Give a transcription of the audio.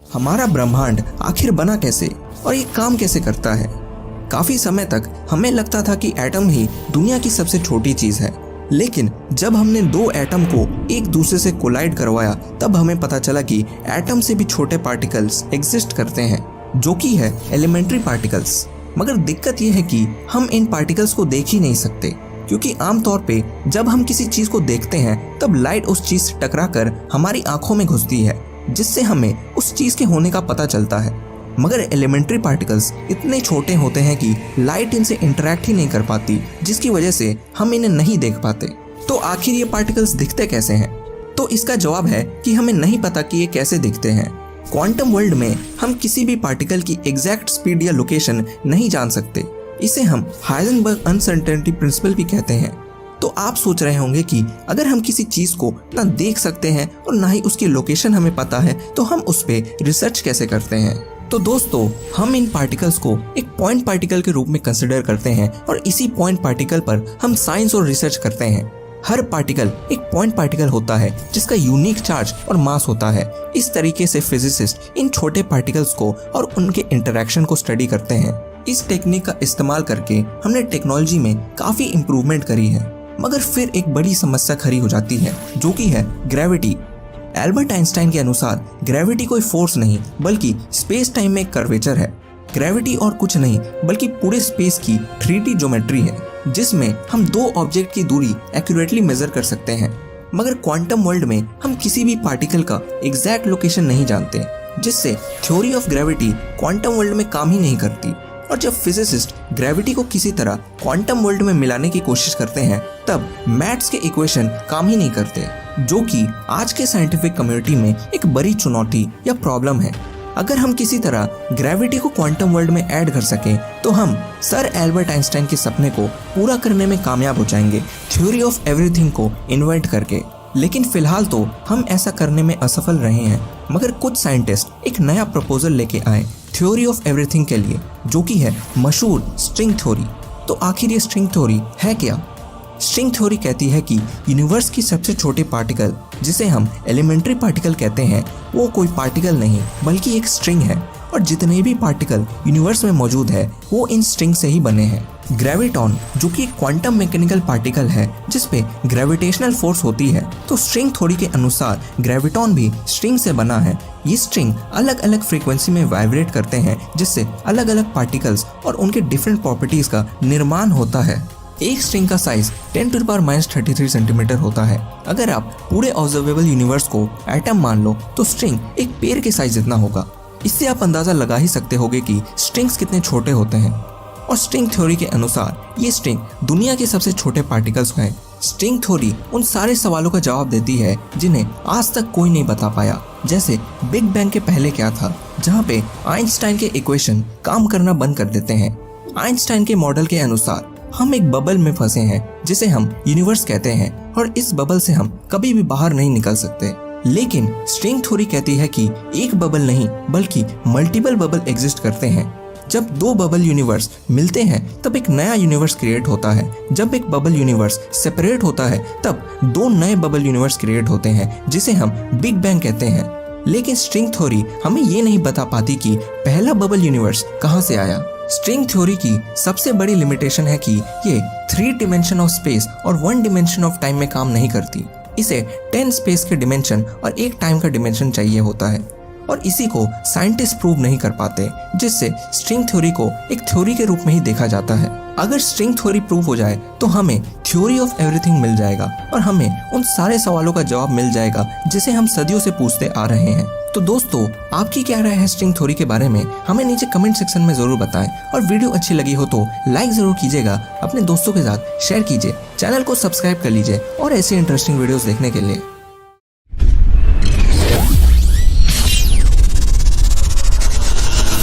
हमारा ब्रह्मांड आखिर बना कैसे और ये काम कैसे करता है। काफी समय तक हमें लगता था कि एटम ही दुनिया की सबसे छोटी चीज है, लेकिन जब हमने दो एटम को एक दूसरे से कोलाइड करवाया तब हमें पता चला कि एटम से भी छोटे पार्टिकल्स एग्जिस्ट करते हैं, जो कि है एलिमेंट्री पार्टिकल्स। मगर दिक्कत यह है कि हम इन पार्टिकल्स को देख ही नहीं सकते, क्योंकि आमतौर पे जब हम किसी चीज को देखते हैं तब लाइट उस चीज से टकराकर हमारी आंखों में घुसती है, जिससे हमें उस चीज के होने का पता चलता है। मगर एलिमेंट्री पार्टिकल्स इतने छोटे होते हैं कि लाइट इनसे इंटरेक्ट ही नहीं कर पाती, जिसकी वजह से हम इन्हें नहीं देख पाते। तो आखिर ये पार्टिकल्स दिखते कैसे हैं? तो इसका जवाब है कि हमें नहीं पता कि ये कैसे दिखते हैं। क्वांटम वर्ल्ड में हम किसी भी पार्टिकल की एग्जैक्ट स्पीड या लोकेशन नहीं जान सकते। इसे हम हाइजेनबर्ग अनसर्टेनिटी प्रिंसिपल भी कहते हैं। तो आप सोच रहे होंगे कि अगर हम किसी चीज को ना देख सकते हैं और ना ही उसकी लोकेशन हमें पता है, तो हम उस पर रिसर्च कैसे करते हैं? तो दोस्तों, हम इन पार्टिकल्स को एक पॉइंट पार्टिकल के रूप में कंसिडर करते हैं और इसी पॉइंट पार्टिकल पर हम साइंस और रिसर्च करते हैं। हर पार्टिकल एक पॉइंट पार्टिकल होता है जिसका यूनिक चार्ज और मास होता है। इस तरीके से फिजिसिस्ट इन छोटे पार्टिकल्स को और उनके इंटरेक्शन को स्टडी करते हैं। इस टेक्निक का इस्तेमाल करके हमने टेक्नोलॉजी में काफी इम्प्रूवमेंट करी है। मगर फिर एक बड़ी समस्या खड़ी हो जाती है, जो कि है ग्रेविटी। एल्बर्ट आइंस्टाइन के अनुसार ग्रेविटी कोई फोर्स नहीं बल्कि स्पेस टाइम में एक कर्वेचर है। ग्रेविटी और कुछ नहीं बल्कि पूरे स्पेस की 3D ज्योमेट्री है, जिसमें हम दो ऑब्जेक्ट की दूरी एक्यूरेटली मेजर कर सकते हैं। मगर क्वांटम वर्ल्ड में हम किसी भी पार्टिकल का एग्जैक्ट लोकेशन नहीं जानते, जिससे theory of gravity quantum world में काम ही नहीं करती। और जब फिजिसिस्ट ग्रेविटी को किसी तरह क्वांटम वर्ल्ड में मिलाने की कोशिश करते हैं, तब मैथ्स के इक्वेशन काम ही नहीं करते, जो कि आज के साइंटिफिक कम्युनिटी में एक बड़ी चुनौती या प्रॉब्लम है। अगर हम किसी तरह ग्रेविटी को क्वांटम वर्ल्ड में ऐड कर सकें, तो हम सर एल्बर्ट आइंस्टाइन के सपने को पूरा करने में कामयाब हो जाएंगे, थ्योरी ऑफ एवरीथिंग को इन्वेंट करके। लेकिन फिलहाल तो हम ऐसा करने में असफल रहे हैं। मगर कुछ साइंटिस्ट एक नया प्रपोजल लेके आए थ्योरी ऑफ एवरीथिंग के लिए, जो कि है मशहूर स्ट्रिंग थ्योरी। तो आखिर ये स्ट्रिंग थ्योरी है क्या? स्ट्रिंग थ्योरी कहती है कि यूनिवर्स की सबसे छोटे पार्टिकल, जिसे हम एलिमेंट्री पार्टिकल कहते हैं, वो कोई पार्टिकल नहीं बल्कि एक स्ट्रिंग है, और जितने भी पार्टिकल यूनिवर्स में मौजूद है वो इन स्ट्रिंग से ही बने हैं। ग्रेविटॉन, जो कि एक क्वांटम मैकेनिकल पार्टिकल है जिसपे ग्रेविटेशनल फोर्स होती है, तो स्ट्रिंग थ्योरी के अनुसार ग्रेविटॉन भी स्ट्रिंग से बना है। ये स्ट्रिंग अलग अलग फ्रीक्वेंसी में वाइब्रेट करते हैं, जिससे अलग अलग पार्टिकल्स और उनके डिफरेंट प्रॉपर्टीज का निर्माण होता है। एक स्ट्रिंग का साइज 10⁻³ सेंटीमीटर होता है। अगर आप पूरे ऑब्जर्वेबल यूनिवर्स को एटम मान लो, तो स्ट्रिंग एक पेड़ के साइज जितना होगा। इससे आप अंदाजा लगा ही सकते होंगे कि स्ट्रिंग्स कितने छोटे होते हैं। और स्ट्रिंग थ्योरी के अनुसार ये स्ट्रिंग दुनिया के सबसे छोटे पार्टिकल्स हैं। स्ट्रिंग थ्योरी उन सारे सवालों का जवाब देती है जिन्हें आज तक कोई नहीं बता पाया, जैसे बिग बैंग के पहले क्या था, जहाँ पे आइंस्टाइन के इक्वेशन काम करना बंद कर देते हैं। आइंस्टाइन के मॉडल के अनुसार हम एक बबल में फंसे हैं, जिसे हम यूनिवर्स कहते हैं, और इस बबल से हम कभी भी बाहर नहीं निकल सकते। लेकिन स्ट्रिंग थ्योरी कहती है कि एक बबल नहीं बल्कि मल्टीपल बबल एग्जिस्ट करते हैं। जब दो बबल यूनिवर्स मिलते हैं तब एक नया यूनिवर्स क्रिएट होता है। जब एक बबल यूनिवर्स सेपरेट होता है तब दो नए बबल यूनिवर्स क्रिएट होते हैं, जिसे हम बिग बैंग कहते हैं। लेकिन स्ट्रिंग थ्योरी हमें ये नहीं बता पाती कि पहला बबल यूनिवर्स कहाँ से आया। स्ट्रिंग थ्योरी की सबसे बड़ी लिमिटेशन है कि ये 3 डिमेंशन ऑफ स्पेस और 1 डिमेंशन ऑफ टाइम में काम नहीं करती। इसे 10 स्पेस के डिमेंशन और 1 टाइम का डिमेंशन चाहिए होता है, और इसी को साइंटिस्ट प्रूव नहीं कर पाते, जिससे स्ट्रिंग थ्योरी को एक थ्योरी के रूप में ही देखा जाता है। अगर स्ट्रिंग थ्योरी प्रूव हो जाए तो हमें थ्योरी ऑफ एवरीथिंग मिल जाएगा और हमें उन सारे सवालों का जवाब मिल जाएगा जिसे हम सदियों से पूछते आ रहे हैं। तो दोस्तों, आपकी क्या राय है स्ट्रिंग थ्योरी के बारे में? हमें नीचे कमेंट सेक्शन में जरूर बताएं, और वीडियो अच्छी लगी हो तो लाइक जरूर कीजिएगा, अपने दोस्तों के साथ शेयर कीजिए, चैनल को सब्सक्राइब कर लीजिए और ऐसे इंटरेस्टिंग वीडियोस देखने के लिए।